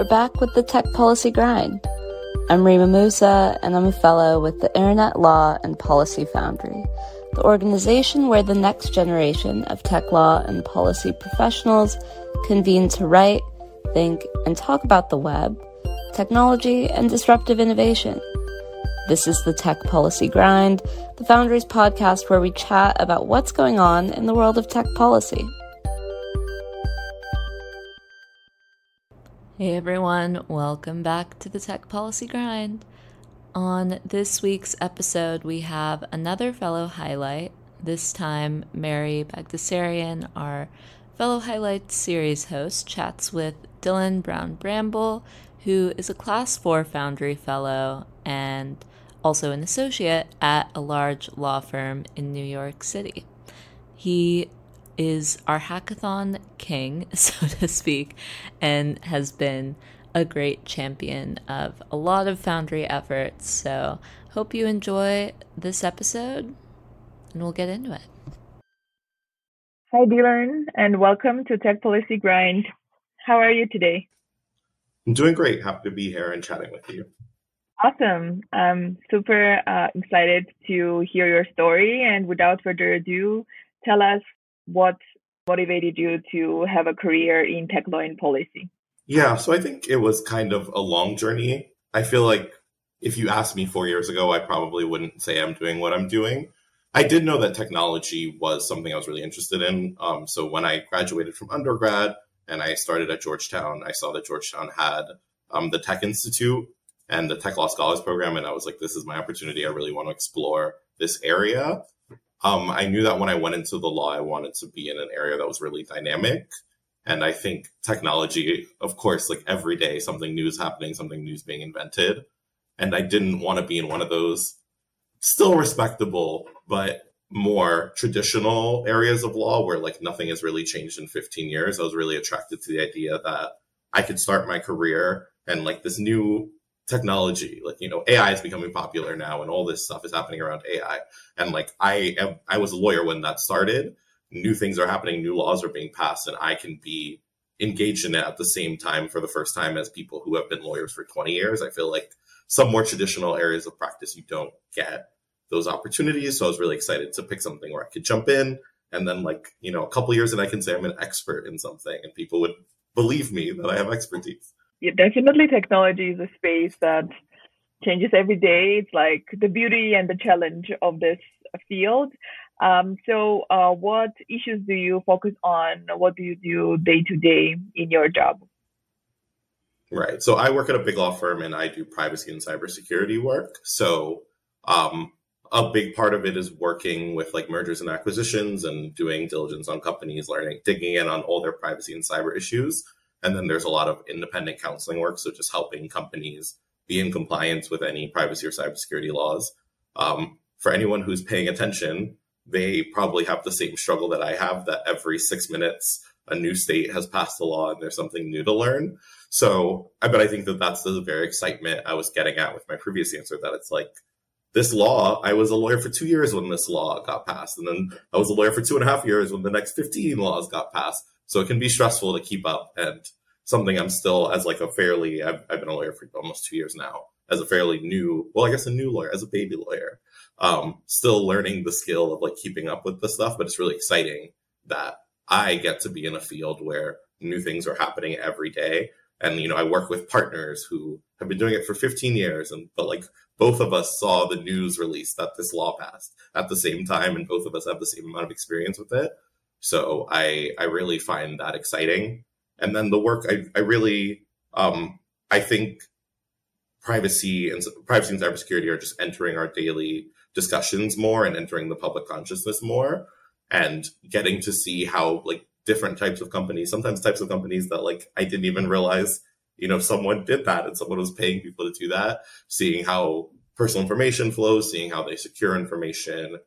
we're back with the Tech Policy Grind. I'm Rima Musa, and I'm a fellow with the Internet Law and Policy Foundry, the organization where the next generation of tech law and policy professionals convene to write, think, and talk about the web, technology, and disruptive innovation. This is the Tech Policy Grind, the Foundry's podcast where we chat about what's going on in the world of tech policy. Hey everyone, welcome back to the Tech Policy Grind. On this week's episode, we have another fellow highlight, this time Meri Baghdasaryan, our fellow highlight series host, chats with Dyllan Brown-Bramble, who is a Class 4 Foundry fellow and also an associate at a large law firm in New York City. He is our hackathon king, so to speak, and has been a great champion of a lot of Foundry efforts. So hope you enjoy this episode, and we'll get into it. Hi, Dyllan, and welcome to Tech Policy Grind. How are you today? I'm doing great. Happy to be here and chatting with you. Awesome. I'm super excited to hear your story. And without further ado, tell us what motivated you to have a career in tech law and policy. Yeah, so I think it was kind of a long journey. I feel like if you asked me 4 years ago, I probably wouldn't say I'm doing what I'm doing. I did know that technology was something I was really interested in. So when I graduated from undergrad and I started at Georgetown, I saw that Georgetown had the Tech Institute and the Tech Law Scholars Program. And I was like, this is my opportunity. I really want to explore this area. I knew that when I went into the law, I wanted to be in an area that was really dynamic. And I think technology, of course, like every day, something new is happening, something new is being invented. And I didn't want to be in one of those still respectable, but more traditional areas of law where like nothing has really changed in 15 years. I was really attracted to the idea that I could start my career and like this new technology, like, AI is becoming popular now and all this stuff is happening around AI. And like, I was a lawyer when that started. New things are happening, new laws are being passed, and I can be engaged in it at the same time for the first time as people who have been lawyers for 20 years. I feel like some more traditional areas of practice, you don't get those opportunities. So I was really excited to pick something where I could jump in and then like, a couple years and I can say I'm an expert in something and people would believe me that I have expertise. Yeah, definitely technology is a space that changes every day. It's like the beauty and the challenge of this field. So what issues do you focus on? What do you do day to day in your job? Right. So I work at a big law firm and I do privacy and cybersecurity work. So a big part of it is working with like mergers and acquisitions and doing diligence on companies, digging in on all their privacy and cyber issues. And then there's a lot of independent counseling work. So just helping companies be in compliance with any privacy or cybersecurity laws. For anyone who's paying attention, they probably have the same struggle that I have, that every 6 minutes, a new state has passed a law and there's something new to learn. So, but I think that that's the very excitement I was getting at with my previous answer, that it's like, this law, I was a lawyer for 2 years when this law got passed. And then I was a lawyer for 2.5 years when the next 15 laws got passed. So it can be stressful to keep up, and something I'm still as like I've been a lawyer for almost 2 years now, as a fairly new, a new lawyer, as a baby lawyer, still learning the skill of like keeping up with the stuff. But it's really exciting that I get to be in a field where new things are happening every day. And, I work with partners who have been doing it for 15 years. But like both of us saw the news release that this law passed at the same time. And both of us have the same amount of experience with it. So I really find that exciting. And then the work, I really, I think privacy and cybersecurity are just entering our daily discussions more and entering the public consciousness more, and getting to see how like different types of companies, sometimes types of companies that like I didn't even realize, someone did that and someone was paying people to do that, seeing how personal information flows, seeing how they secure information.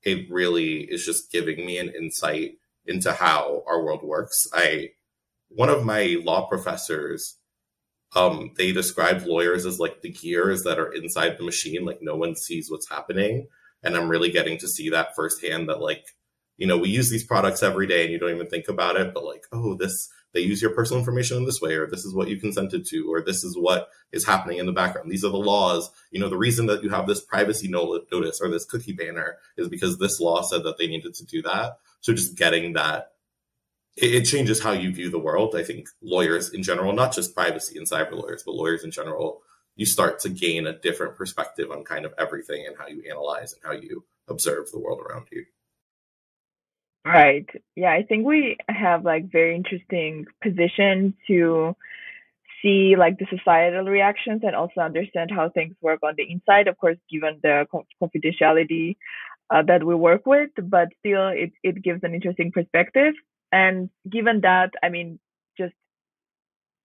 It really is just giving me an insight into how our world works. One of my law professors, they described lawyers as like the gears that are inside the machine, like no one sees what's happening. And I'm really getting to see that firsthand, that like, we use these products every day and you don't even think about it, but like, oh, this they use your personal information in this way, or this is what you consented to, or this is what is happening in the background. These are the laws. The reason that you have this privacy notice or this cookie banner is because this law said that they needed to do that. So just getting that, it changes how you view the world. I think lawyers in general, not just privacy and cyber lawyers, but lawyers in general, you start to gain a different perspective on kind of everything and how you analyze and how you observe the world around you. Right. Yeah, I think we have like very interesting position to see like the societal reactions and also understand how things work on the inside, of course, given the confidentiality that we work with, but still it gives an interesting perspective. And given that, I mean, just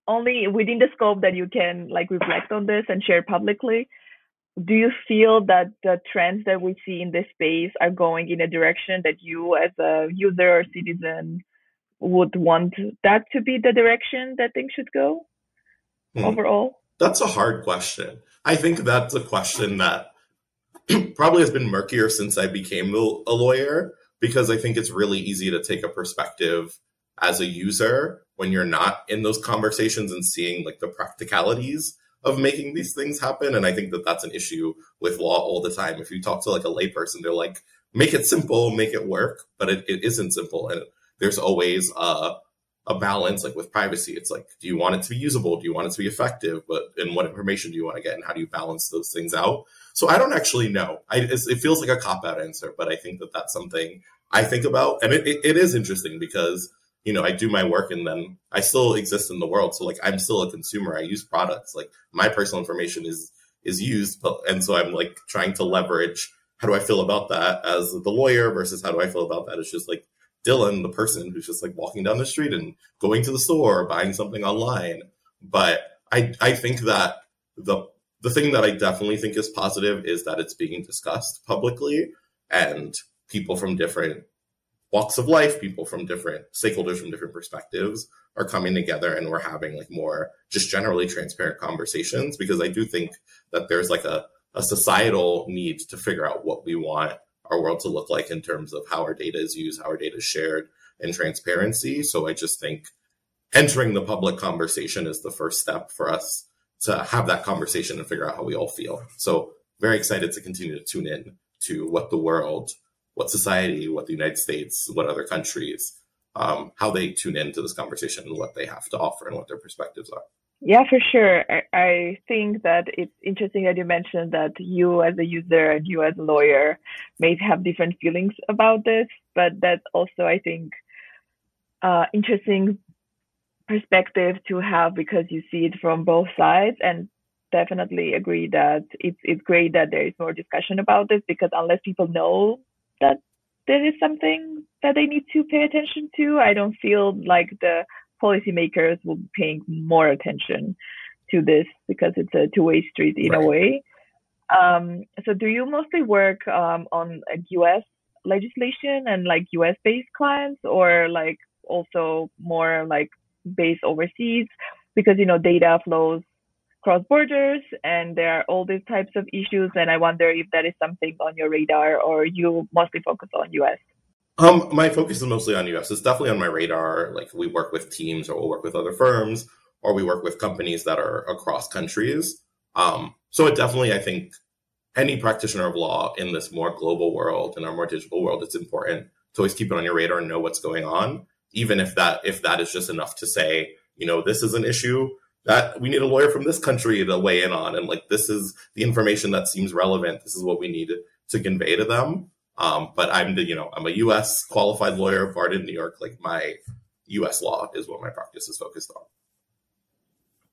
only within the scope that you can like reflect on this and share publicly, do you feel that the trends that we see in this space are going in a direction that you as a user or citizen would want that to be the direction that things should go overall? That's a hard question. I think that's a question that probably has been murkier since I became a lawyer, because I think it's really easy to take a perspective as a user when you're not in those conversations and seeing like the practicalities of making these things happen. And I think that that's an issue with law all the time. If you talk to like a layperson, they're like, make it simple, make it work, but it isn't simple. And there's always a balance, like with privacy. It's like, do you want it to be usable? Do you want it to be effective? And what information do you want to get? And how do you balance those things out? So I don't actually know. It feels like a cop-out answer, but I think that that's something I think about. And it is interesting because I do my work and then I still exist in the world. So like, I'm still a consumer. I use products. Like my personal information is used. And so I'm like trying to leverage, how do I feel about that as the lawyer versus how do I feel about that as just like Dyllan, the person who's just like walking down the street and going to the store or buying something online. But I think that the thing that I definitely think is positive is that it's being discussed publicly, and people from different walks of life, people from different stakeholders from different perspectives are coming together, and we're having like more just generally transparent conversations, because I do think that there's like a societal need to figure out what we want our world to look like in terms of how our data is used, how our data is shared, and transparency. So I just think entering the public conversation is the first step for us to have that conversation and figure out how we all feel. So very excited to continue to tune in to what the world, what society, what the United States, what other countries, how they tune into this conversation and what they have to offer and what their perspectives are. Yeah, for sure. I think that it's interesting that you mentioned that you as a user and you as a lawyer may have different feelings about this, but that's also, I think, interesting perspective to have because you see it from both sides, and definitely agree that it's great that there is more discussion about this, because unless people know that there is something that they need to pay attention to, I don't feel like the policymakers will be paying more attention to this, because it's a two-way street in a way. So do you mostly work on US legislation and like US based clients, or like also more like based overseas? Because data flows cross borders and there are all these types of issues, and I wonder if that is something on your radar, or you mostly focus on US. My focus is mostly on US. It's definitely on my radar. Like we work with teams, or we'll work with other firms, or we work with companies that are across countries. So it definitely, I think, any practitioner of law in this more global world, in our more digital world, it's important to always keep it on your radar and know what's going on, even if that is just enough to say, this is an issue that we need a lawyer from this country to weigh in on, and like this is the information that seems relevant. This is what we need to convey to them. But I'm a U.S. qualified lawyer, barred in New York. Like my U.S. law is what my practice is focused on.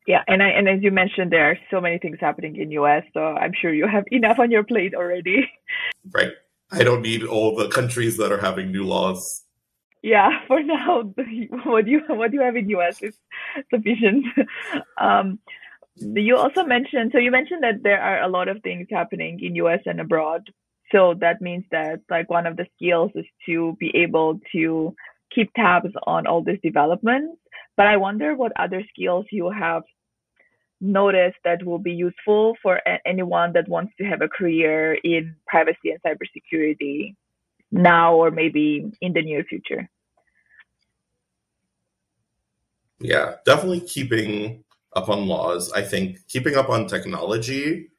Yeah, and as you mentioned, there are so many things happening in U.S., so I'm sure you have enough on your plate already. Right. I don't need all the countries that are having new laws. Yeah, for now, what you have in U.S. is sufficient. You also mentioned that there are a lot of things happening in U.S. and abroad. So that means that like one of the skills is to be able to keep tabs on all these developments. But I wonder what other skills you have noticed that will be useful for anyone that wants to have a career in privacy and cybersecurity now, or maybe in the near future. Yeah, definitely keeping up on laws. I think keeping up on technology.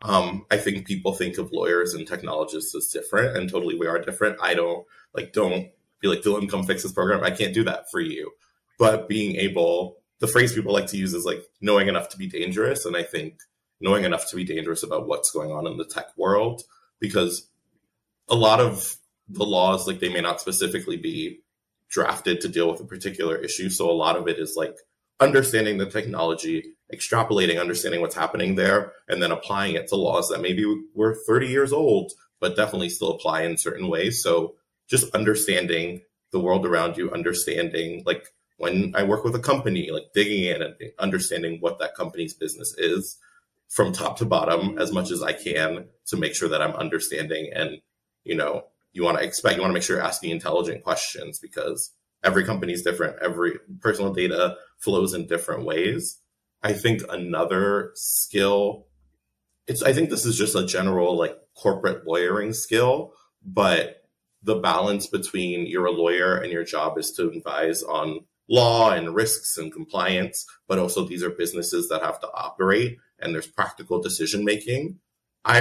I think people think of lawyers and technologists as different, and totally we are different. I don't be like, Dyllan, come fix this program. I can't do that for you. But being able, the phrase people like to use is like knowing enough to be dangerous. And I think knowing enough to be dangerous about what's going on in the tech world, because a lot of the laws, like they may not specifically be drafted to deal with a particular issue. So a lot of it is like understanding the technology, extrapolating, understanding what's happening there, and then applying it to laws that maybe were 30 years old, but definitely still apply in certain ways. So just understanding the world around you, understanding like when I work with a company, like digging in and understanding what that company's business is from top to bottom as much as I can to make sure that I'm understanding. And, you want to make sure you're asking intelligent questions because every company is different. Every personal data flows in different ways. I think another skill, I think this is just a general like corporate lawyering skill, but the balance between you're a lawyer and your job is to advise on law and risks and compliance, but also these are businesses that have to operate and there's practical decision making. I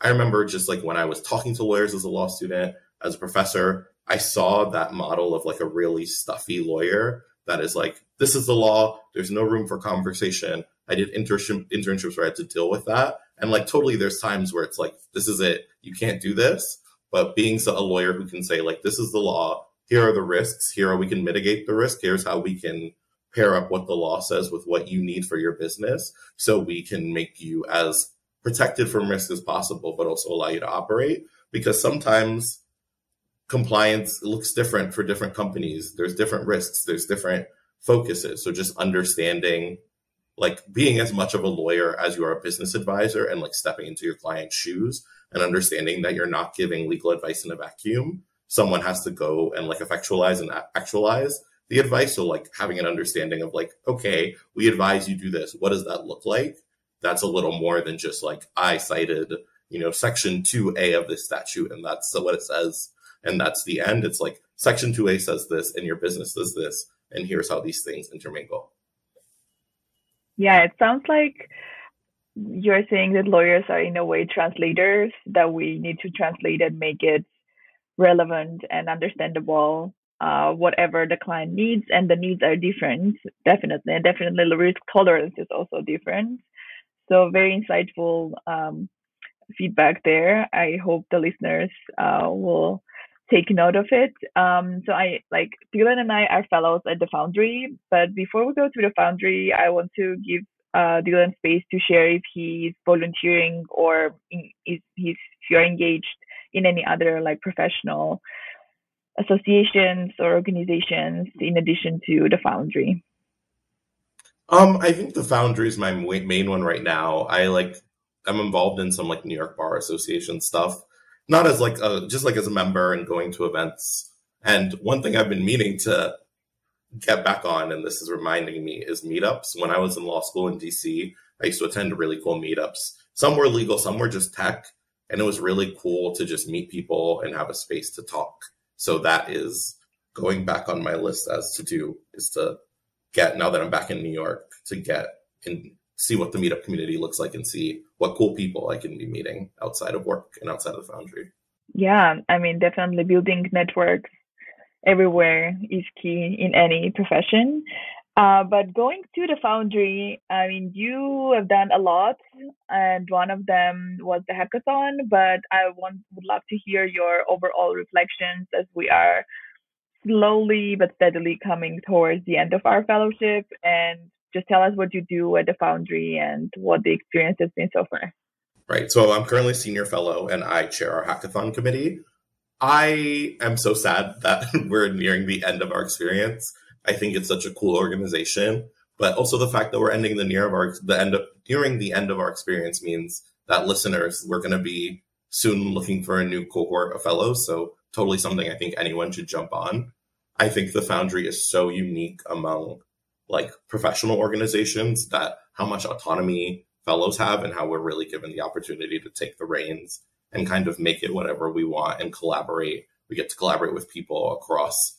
remember just like when I was talking to lawyers as a law student, as a professor, I saw that model of like a really stuffy lawyer that is like, this is the law. There's no room for conversation. I did internships where I had to deal with that. And like totally there's times where it's like, this is it. You can't do this. But being a lawyer who can say like, this is the law. Here are the risks. Here we can mitigate the risk. Here's how we can pair up what the law says with what you need for your business. So we can make you as protected from risk as possible, but also allow you to operate. Because sometimes compliance looks different for different companies. There's different risks. There's different focuses. So just understanding, like being as much of a lawyer as you are a business advisor and like stepping into your client's shoes and understanding that you're not giving legal advice in a vacuum. Someone has to go and like effectualize and actualize the advice. So like having an understanding of like, okay, we advise you do this. What does that look like? That's a little more than just like, I cited, section 2A of this statute and that's what it says. And that's the end. It's like section 2A says this and your business does this. And here's how these things intermingle. Yeah, it sounds like you're saying that lawyers are in a way translators, that we need to translate and make it relevant and understandable, whatever the client needs. And the needs are different, definitely. And definitely the risk tolerance is also different. So very insightful feedback there. I hope the listeners will take note of it. So Dyllan and I are fellows at the Foundry, but before we go to the Foundry, I want to give Dyllan space to share if he's volunteering or if you're engaged in any other like professional associations or organizations in addition to the Foundry. I think the Foundry is my main one right now. I'm involved in some like New York Bar Association stuff, not as like just like as a member and going to events. And one thing I've been meaning to get back on, and this is reminding me, is meetups. When I was in law school in DC, I used to attend really cool meetups. Some were legal, some were just tech. And it was really cool to just meet people and have a space to talk. So that is going back on my list as to do, is to get, now that I'm back in New York, to get and see what the meetup community looks like and see what cool people I can be meeting outside of work and outside of the Foundry. Yeah, I mean, definitely building networks everywhere is key in any profession. But going to the Foundry, I mean, you have done a lot, and one of them was the hackathon, but I would love to hear your overall reflections as we are slowly but steadily coming towards the end of our fellowship, and just tell us what you do at the Foundry and what the experience has been so far. Right. So I'm currently senior fellow and I chair our hackathon committee. I am so sad that we're nearing the end of our experience. I think it's such a cool organization, but also the fact that we're ending nearing the end of our experience means that listeners, we're going to be soon looking for a new cohort of fellows. So totally something I think anyone should jump on. I think the Foundry is so unique among like professional organizations that how much autonomy fellows have and how we're really given the opportunity to take the reins and kind of make it whatever we want and collaborate. We get to collaborate with people across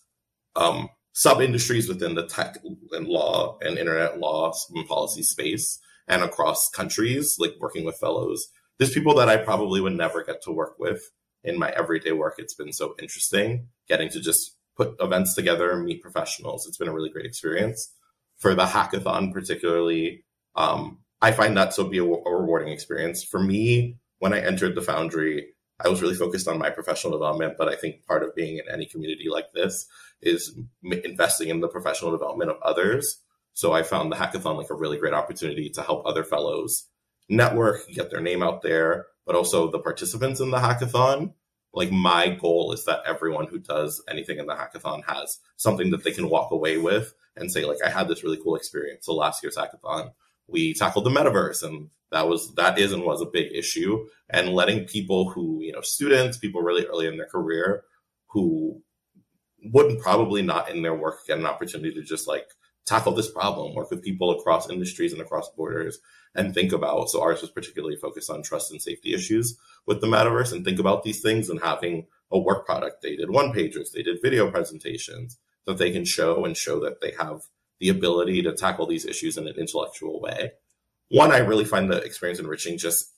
sub-industries within the tech and law and internet law and policy space and across countries, like working with fellows. There's people that I probably would never get to work with in my everyday work. It's been so interesting getting to just put events together and meet professionals. It's been a really great experience. For the hackathon particularly, I find that to be a rewarding experience. For me, when I entered the Foundry, I was really focused on my professional development, but I think part of being in any community like this is investing in the professional development of others. So I found the hackathon like a really great opportunity to help other fellows network, get their name out there, but also the participants in the hackathon. Like my goal is that everyone who does anything in the hackathon has something that they can walk away with and say, like, I had this really cool experience. So last year's hackathon, we tackled the metaverse, and that is and was a big issue. And letting people who, students, people really early in their career who wouldn't probably not in their work get an opportunity to just like tackle this problem, work with people across industries and across borders and think about. So ours was particularly focused on trust and safety issues with the metaverse and think about these things and having a work product. They did one-pagers, they did video presentations that they can show that they have the ability to tackle these issues in an intellectual way. One, I really find the experience enriching, just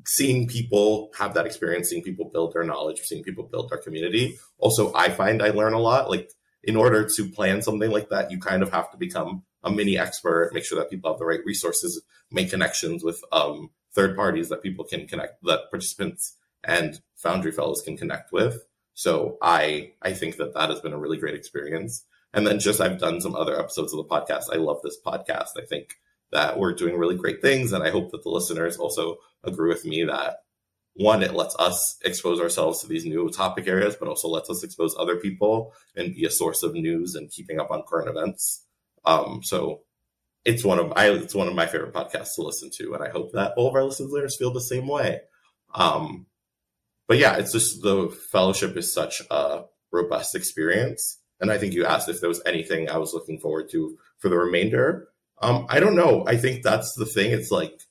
seeing people have that experience, seeing people build their knowledge, seeing people build their community. Also, I find I learn a lot. Like, in order to plan something like that, you kind of have to become a mini expert, make sure that people have the right resources, make connections with third parties that people can connect, that participants and Foundry fellows can connect with. So I think that has been a really great experience. And then I've done some other episodes of the podcast. I love this podcast. I think that we're doing really great things. And I hope that the listeners also agree with me that, one, it lets us expose ourselves to these new topic areas, but also lets us expose other people and be a source of news and keeping up on current events. So it's one of my favorite podcasts to listen to. And I hope that all of our listeners feel the same way. But yeah, it's just the fellowship is such a robust experience. And I think you asked if there was anything I was looking forward to for the remainder. I don't know. I think that's the thing. It's like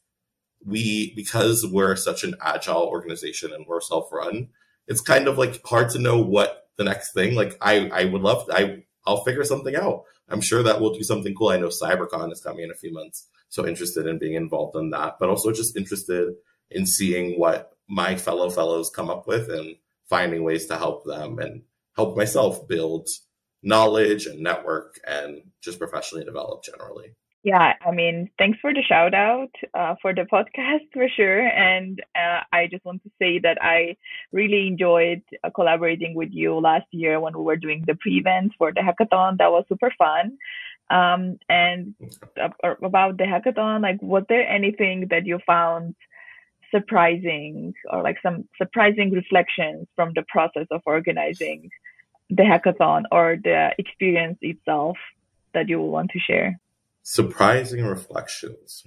because we're such an agile organization and we're self-run, it's kind of like hard to know what the next thing. Like I'll figure something out. I'm sure that we'll do something cool. I know CyberCon is coming in a few months. So interested in being involved in that, but also just interested in seeing what my fellows come up with and finding ways to help them and help myself build knowledge and network and just professionally develop generally. Yeah, I mean, thanks for the shout out for the podcast for sure. And I just want to say that I really enjoyed collaborating with you last year when we were doing the pre-events for the hackathon. That was super fun. And about the hackathon, like, was there anything that you found surprising or like some surprising reflections from the process of organizing the hackathon or the experience itself that you want to share? Surprising reflections.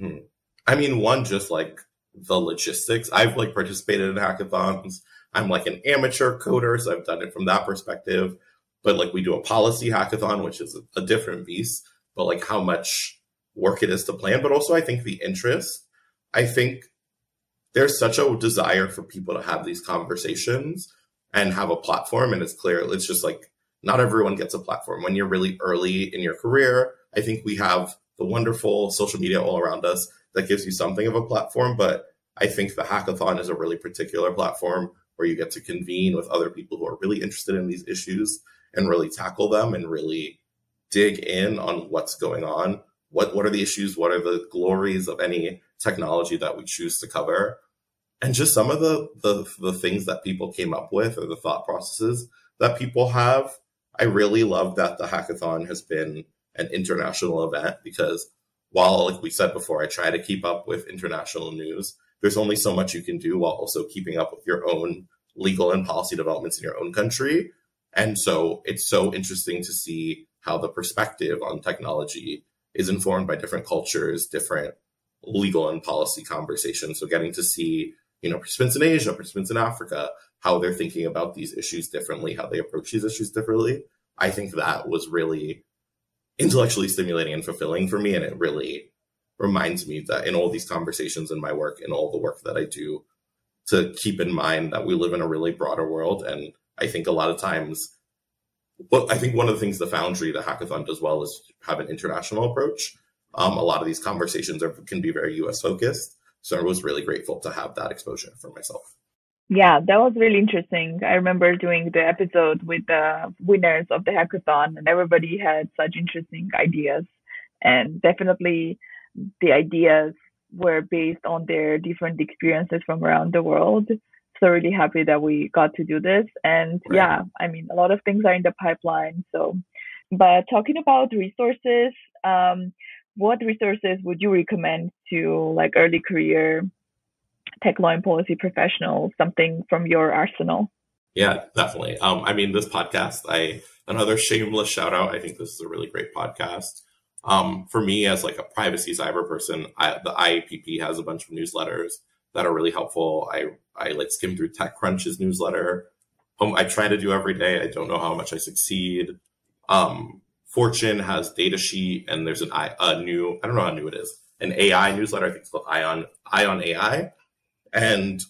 I mean, one, just like the logistics. I've like participated in hackathons. I'm like an amateur coder, so I've done it from that perspective. But like we do a policy hackathon, which is a different beast, but like how much work it is to plan. But also I think the interest, I think there's such a desire for people to have these conversations and have a platform. And it's clear, it's just like, not everyone gets a platform. When you're really early in your career, I think we have the wonderful social media all around us that gives you something of a platform. But I think the hackathon is a really particular platform where you get to convene with other people who are really interested in these issues and really tackle them and really dig in on what's going on. What are the issues? What are the glories of any technology that we choose to cover? And just some of the things that people came up with or the thought processes that people have. I really love that the hackathon has been an international event because while, like we said before, I try to keep up with international news, there's only so much you can do while also keeping up with your own legal and policy developments in your own country. And so it's so interesting to see how the perspective on technology is informed by different cultures, different legal and policy conversations. So getting to see, participants in Asia, participants in Africa, how they're thinking about these issues differently, how they approach these issues differently. I think that was really intellectually stimulating and fulfilling for me. And it really reminds me that in all these conversations in my work and all the work that I do, to keep in mind that we live in a really broader world. And I think a lot of times Well, I think one of the things the Foundry, the hackathon, does well is have an international approach. A lot of these conversations can be very US focused. So I was really grateful to have that exposure for myself. Yeah, that was really interesting. I remember doing the episode with the winners of the hackathon, and everybody had such interesting ideas. And definitely the ideas were based on their different experiences from around the world. So really happy that we got to do this. And Right. yeah, I mean, a lot of things are in the pipeline. So, but talking about resources, what resources would you recommend to like early career tech law and policy professionals, something from your arsenal? Yeah, definitely. I mean, this podcast, another shameless shout out. I think this is a really great podcast. For me, as like a privacy cyber person, the IAPP has a bunch of newsletters that are really helpful. I like skim through TechCrunch's newsletter. I try to do every day. I don't know how much I succeed. Fortune has Datasheet, and there's a new, I don't know how new it is, an AI newsletter. I think it's called Ion AI. And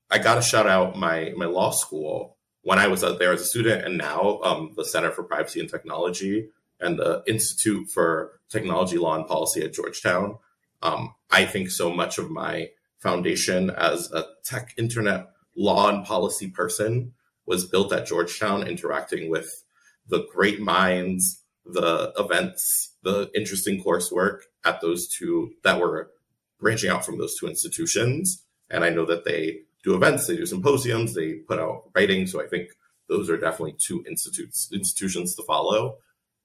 I got to shout out my law school when I was out there as a student, and now the Center for Privacy and Technology and the Institute for Technology Law and Policy at Georgetown. I think so much of my foundation as a tech internet law and policy person was built at Georgetown, interacting with the great minds, the events, the interesting coursework at those two that were branching out from those two institutions. And I know that they do events, they do symposiums, they put out writing. So I think those are definitely two institutions to follow.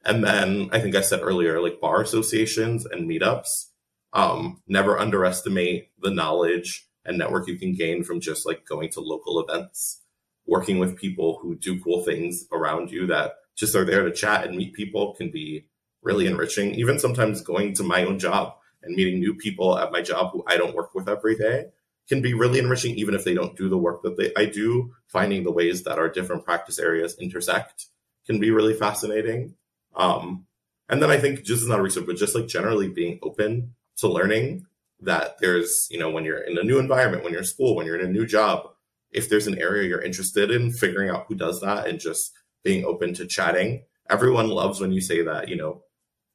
And then I think I said earlier, like bar associations and meetups. Never underestimate the knowledge and network you can gain from just like going to local events, working with people who do cool things around you that just are there to chat and meet people can be really enriching. Even sometimes going to my own job and meeting new people at my job who I don't work with every day can be really enriching, even if they don't do the work that I do. Finding the ways that our different practice areas intersect can be really fascinating. And then I think just not research, but just like generally being open to learning that there's, when you're in a new environment, when you're in school, when you're in a new job, if there's an area you're interested in, figuring out who does that and just being open to chatting. Everyone loves when you say that,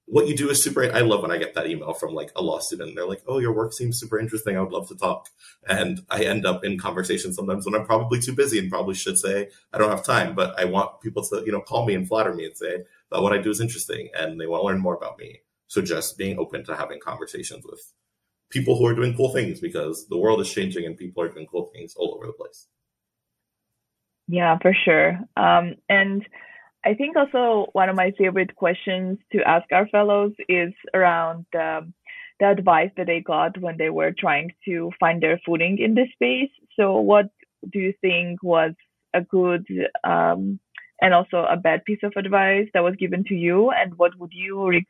what you do is super. I love when I get that email from like a law student. They're like, oh, your work seems super interesting. I would love to talk. And I end up in conversations sometimes when I'm probably too busy and probably should say, I don't have time, but I want people to, call me and flatter me and say that what I do is interesting and they want to learn more about me. So just being open to having conversations with people who are doing cool things, because the world is changing and people are doing cool things all over the place. Yeah, for sure. And I think also one of my favorite questions to ask our fellows is around the advice that they got when they were trying to find their footing in this space. So what do you think was a good and also a bad piece of advice that was given to you? And what would you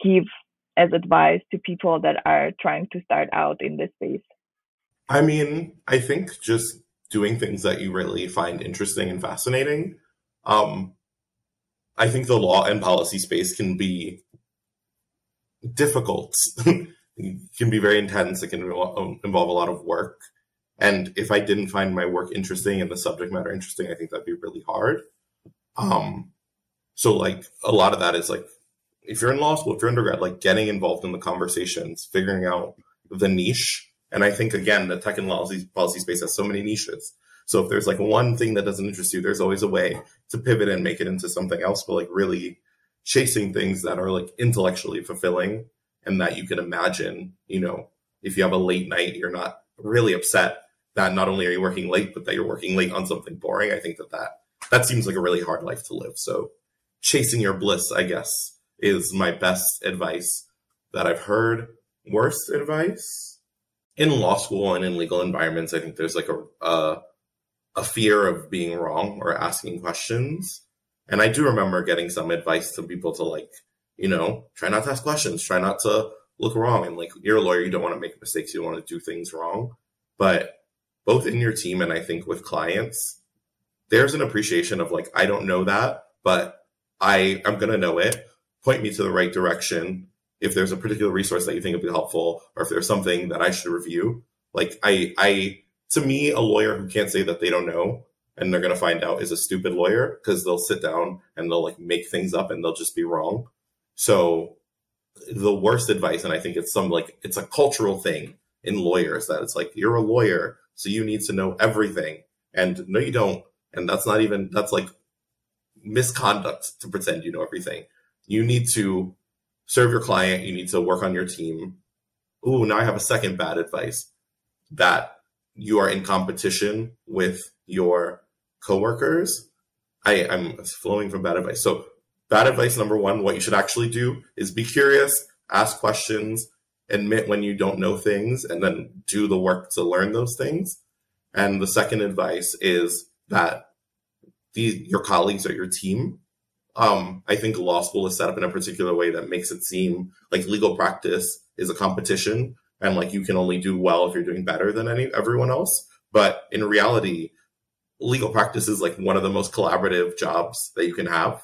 give as advice to people that are trying to start out in this space? I mean, I think just doing things that you really find interesting and fascinating. I think the law and policy space can be difficult. It can be very intense. It can involve a lot of work. And if I didn't find my work interesting and the subject matter interesting, I think that'd be really hard. So like a lot of that is like, if you're in law school, if you're undergrad, like getting involved in the conversations, figuring out the niche. And I think, again, the tech and policy space has so many niches. So if there's like one thing that doesn't interest you, there's always a way to pivot and make it into something else, but like really chasing things that are like intellectually fulfilling and that you can imagine, if you have a late night, you're not really upset that not only are you working late, but that you're working late on something boring. I think that seems like a really hard life to live. So chasing your bliss, I guess, is my best advice that I've heard. Worst advice? In law school and in legal environments, I think there's like a fear of being wrong or asking questions. And I do remember getting some advice to people to like, try not to ask questions, try not to look wrong. And like, you're a lawyer, you don't want to make mistakes, you don't want to do things wrong. But both in your team and I think with clients, there's an appreciation of like, I don't know that, but I'm going to know it. Point me to the right direction. If there's a particular resource that you think would be helpful, or if there's something that I should review, like to me, a lawyer who can't say that they don't know and they're going to find out is a stupid lawyer, because they'll sit down and they'll like make things up and they'll just be wrong. So the worst advice, and I think it's it's a cultural thing in lawyers, that it's like, you're a lawyer, so you need to know everything. And no, you don't. And that's like misconduct to pretend you know everything. You need to serve your client. You need to work on your team. Ooh, now I have a second bad advice, that you are in competition with your coworkers. I'm flowing from bad advice. So bad advice number one, what you should actually do is be curious, ask questions, admit when you don't know things, and then do the work to learn those things. And the second advice is that your colleagues are your team. I think law school is set up in a particular way that makes it seem like legal practice is a competition, and like you can only do well if you're doing better than everyone else. But in reality, legal practice is like one of the most collaborative jobs that you can have.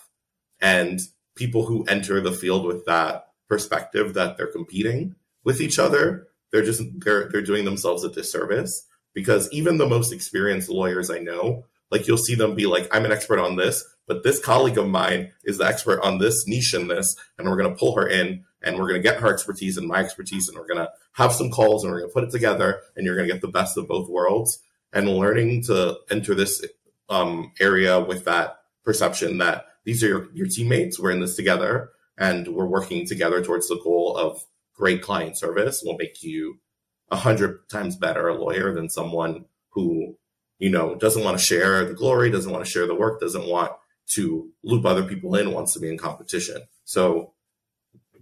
And people who enter the field with that perspective that they're competing with each other, they're doing themselves a disservice. Because even the most experienced lawyers I know, like you'll see them be like, I'm an expert on this, but this colleague of mine is the expert on this niche in this, and we're going to pull her in, and we're going to get her expertise and my expertise, and we're going to have some calls, and we're going to put it together, and you're going to get the best of both worlds. And learning to enter this area with that perception that these are your teammates, we're in this together, and we're working together towards the goal of great client service will make you 100 times better a lawyer than someone who, doesn't want to share the glory, doesn't want to share the work, doesn't want to loop other people in, wants to be in competition. So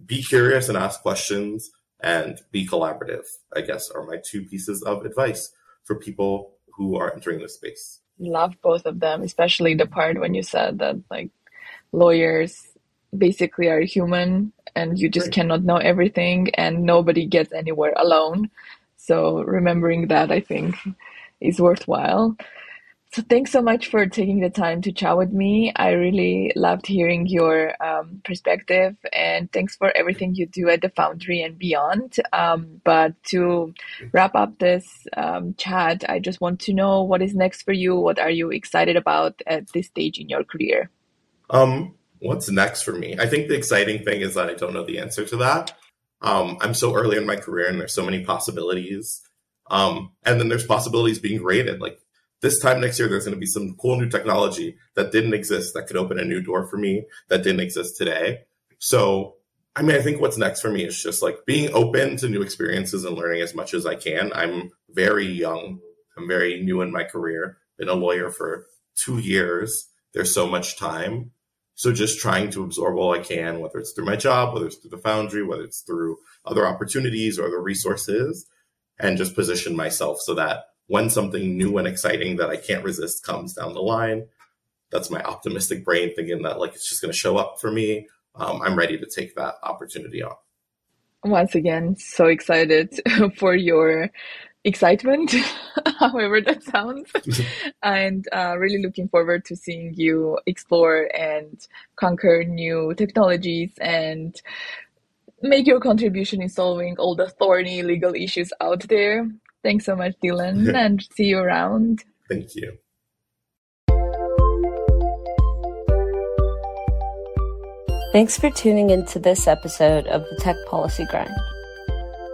be curious and ask questions and be collaborative, I guess, are my two pieces of advice for people who are entering this space. Love both of them, especially the part when you said that like lawyers basically are human and you just cannot know everything and nobody gets anywhere alone. So remembering that, I think, is worthwhile. So thanks so much for taking the time to chat with me. I really loved hearing your perspective, and thanks for everything you do at the Foundry and beyond. But to wrap up this chat, I just want to know what is next for you. What are you excited about at this stage in your career? What's next for me? I think the exciting thing is that I don't know the answer to that. I'm so early in my career and there's so many possibilities. And then there's possibilities being created. Like this time next year, there's going to be some cool new technology that didn't exist that could open a new door for me that didn't exist today. So, I think what's next for me is just like being open to new experiences and learning as much as I can. I'm very young. I'm very new in my career. Been a lawyer for 2 years. There's so much time. So just trying to absorb all I can, whether it's through my job, whether it's through the Foundry, whether it's through other opportunities or other resources, and just position myself so that when something new and exciting that I can't resist comes down the line, that's my optimistic brain thinking that like it's just going to show up for me. I'm ready to take that opportunity on. Once again, so excited for your excitement, however that sounds, and really looking forward to seeing you explore and conquer new technologies and make your contribution in solving all the thorny legal issues out there. Thanks so much, Dyllan, and see you around. Thank you. Thanks for tuning into this episode of the Tech Policy Grind.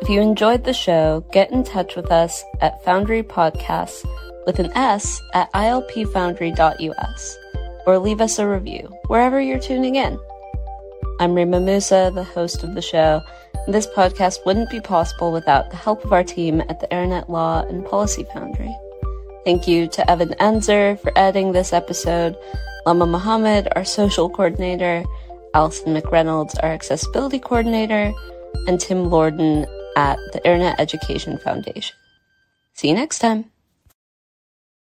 If you enjoyed the show, get in touch with us at Foundry Podcasts with an S at ilpfoundry.us or leave us a review wherever you're tuning in. I'm Rima Musa, the host of the show, and this podcast wouldn't be possible without the help of our team at the Internet Law and Policy Foundry. Thank you to Evan Enzer for editing this episode, Lama Mohammed, our social coordinator, Alison McReynolds, our accessibility coordinator, and Tim Lorden at the Internet Education Foundation. See you next time.